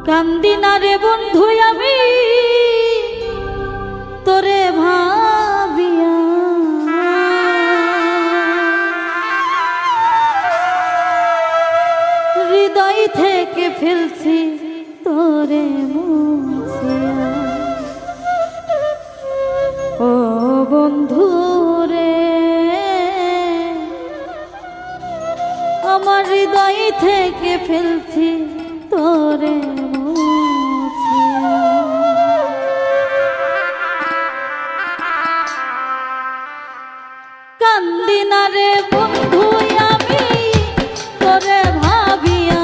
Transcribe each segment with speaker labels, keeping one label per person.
Speaker 1: কান্দি না রে বন্ধু আমি তোরে ভাবিয়া, হৃদয় থেকে ফেলছি তোরে মুছিয়া। ও বন্ধু রে আমার হৃদয় থেকে ফেলছি তোরে মুছিয়া। কান্দি না রে বন্ধু আমি তোরে ভাবিয়া,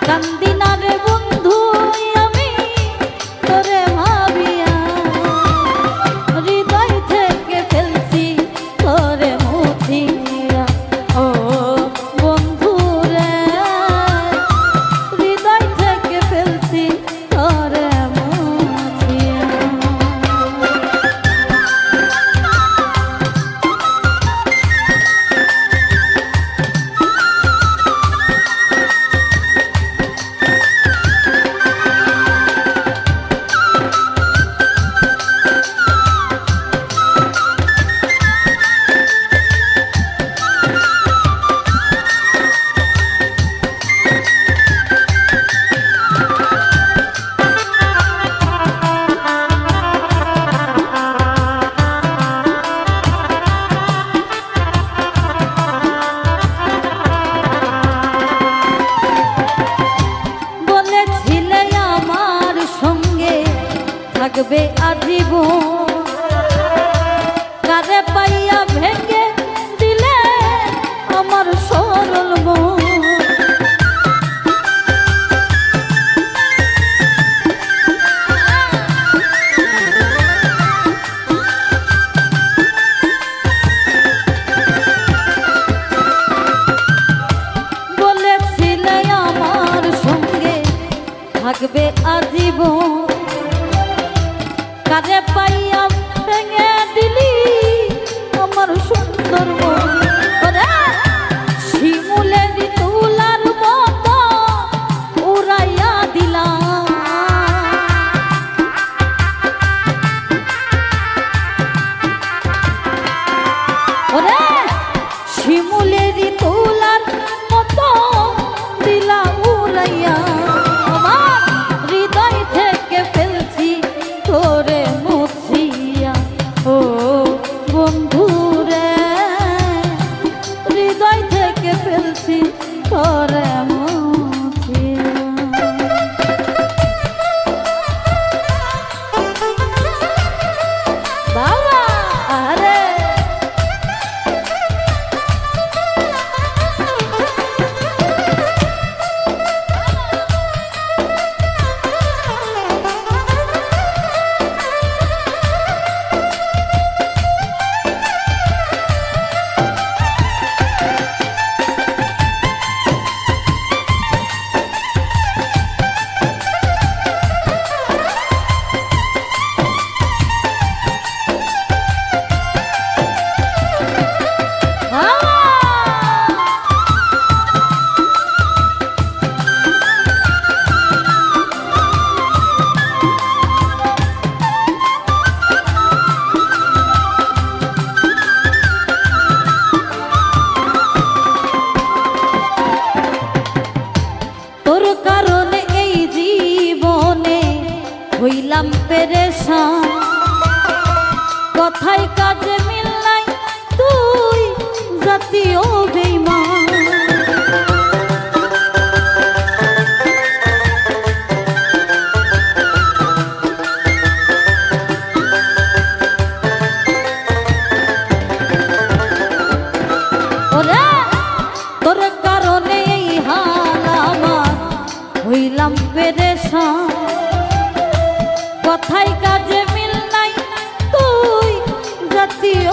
Speaker 1: কান্দি না রে বন্ধু আমি তোরে ভাবিয়া, হৃদয় থেকে ফেলছি তোরে মুছিয়া। ও বন্ধু রে হৃদয় থেকে ফেলছি তোরে মুছিয়া। থাকবে আজীবন, কারে পাইয়া ভেঙে দিলে আমার সরল মন। বলেছিলে আমার সঙ্গে থাকবে আজীবন, কারে পাইয়া ভেঙে দিলি আমার সুন্দর মন। শিমুলের তুলার মতো উড়াইয়া দিলাম, ওরে শিমুলের তুলার মতো দিলা উড়াইয়া। আমার হৃদয় থেকে ফেলছি তোরে মুছিয়া। ও বন্ধু রে হৃদয় থেকে ফেলছি তোরে মুছিয়া। বাবা আরে হইলাম পেরেশান, কথায় কাজে মিল নাই তুই জাতীয় বেঈমান। ওরে তোর কারণে এই হাল আমার, হইলাম পেরেশান, কথায় কাজে মিল নাই তুই জাতীয়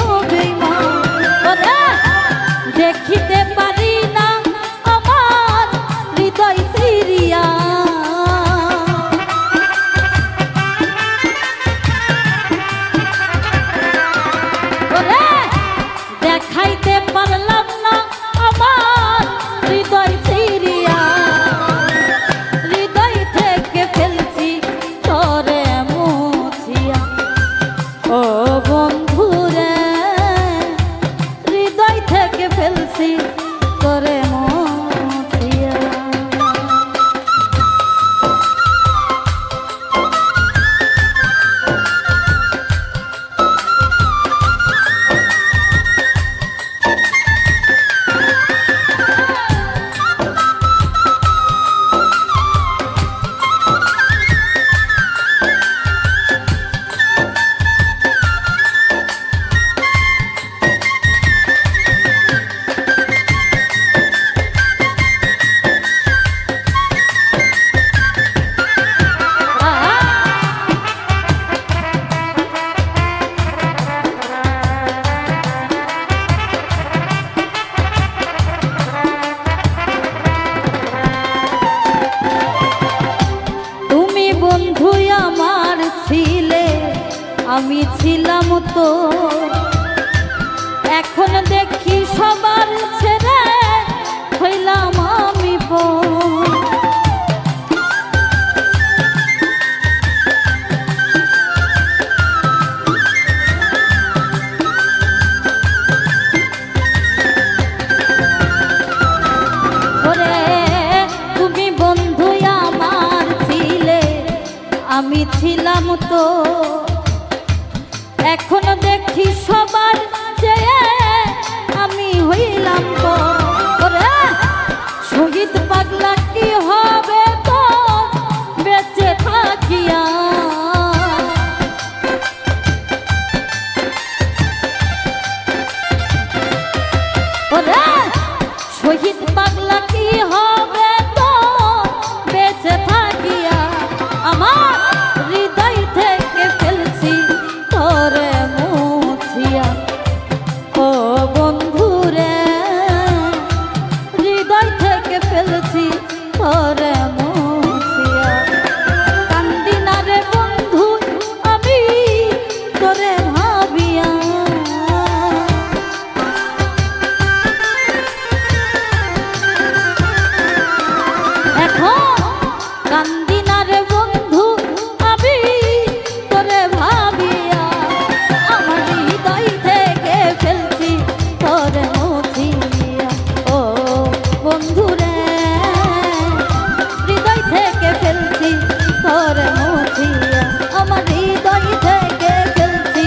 Speaker 1: আমি ছিলাম তো, এখন দেখি সবার ছেড়ে হইলাম আমি পর। তুমি বন্ধু আমার ছিলে, আমি ছিলাম তো, এখন দেখি সবার চেয়ে আমি হইলাম পর। শহীদ পাগলা কি হবে তো বেঁচে থাকিয়া, শহীদ পাগলা কি হবে তো বেঁচে থাকিয়া, আমার হৃদয় থেকে ফেলছি তোরে মুছিয়া। ও বন্ধুরে হৃদয় থেকে ফেলছি তোরে মুছিয়া। কান্দি না রে বন্ধু আমি তোরে ভাবিয়া, কান্দি না রে বন্ধু আমি তোরে ভাবিয়া। আমার হৃদয় থেকে ফেলছি তোরে মুছিয়া। ও বন্ধু রে হৃদয় থেকে ফেলছি তোরে মুছিয়া, আমার হৃদয় থেকে ফেলছি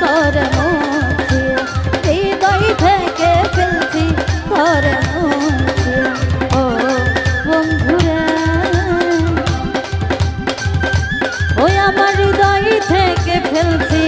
Speaker 1: তোরে মুছিয়া, হৃদয় থেকে ফেলছি তোরে মুছিয়া। ও বন্ধু রে ওই আমার হৃদয় থেকে ফেলছি